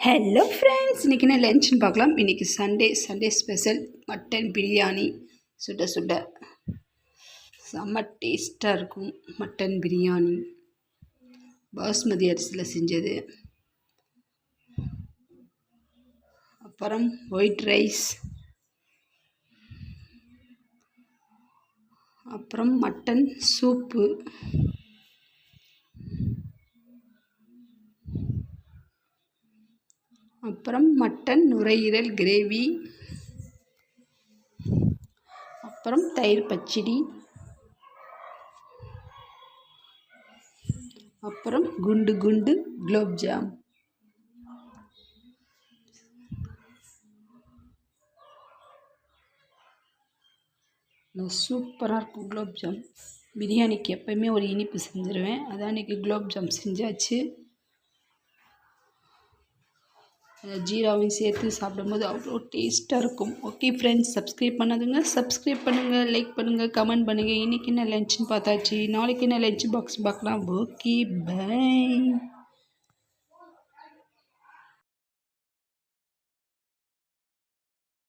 Hello friends, இன்றைக்கி என்ன லன்ச்னு பார்க்கலாம். இன்றைக்கி சண்டே ஸ்பெஷல் மட்டன் பிரியாணி. சுட சுட செம்ம டேஸ்ட்டாக இருக்கும் மட்டன் பிரியாணி. பாஸ்மதி அரிசியில் செஞ்சது. அப்புறம் ஒயிட் ரைஸ், அப்புறம் மட்டன் சூப்பு, அப்புறம் மட்டன் நுரையீரல் கிரேவி, அப்புறம் தயிர் பச்சடி, அப்புறம் குண்டு குலோப்ஜாம். சூப்பராக இருக்கும் குலோப்ஜாம். பிரியாணிக்கு எப்போயுமே ஒரு இனிப்பு செஞ்சுருவேன். அதான் இன்றைக்கி குலோப்ஜாம் செஞ்சாச்சு. ஜீராவையும் சேர்த்து சாப்பிடும்போது அவ்வளோ டேஸ்ட்டாக இருக்கும். ஓகே ஃப்ரெண்ட்ஸ், சப்ஸ்கிரைப் பண்ணுங்கள், லைக் பண்ணுங்கள், கமெண்ட் பண்ணுங்கள். இன்றைக்கி என்ன லன்ச்னு பார்த்தாச்சு. நாளைக்கு என்ன லன்ச் பாக்ஸ் பார்க்கலாம். Okay, by.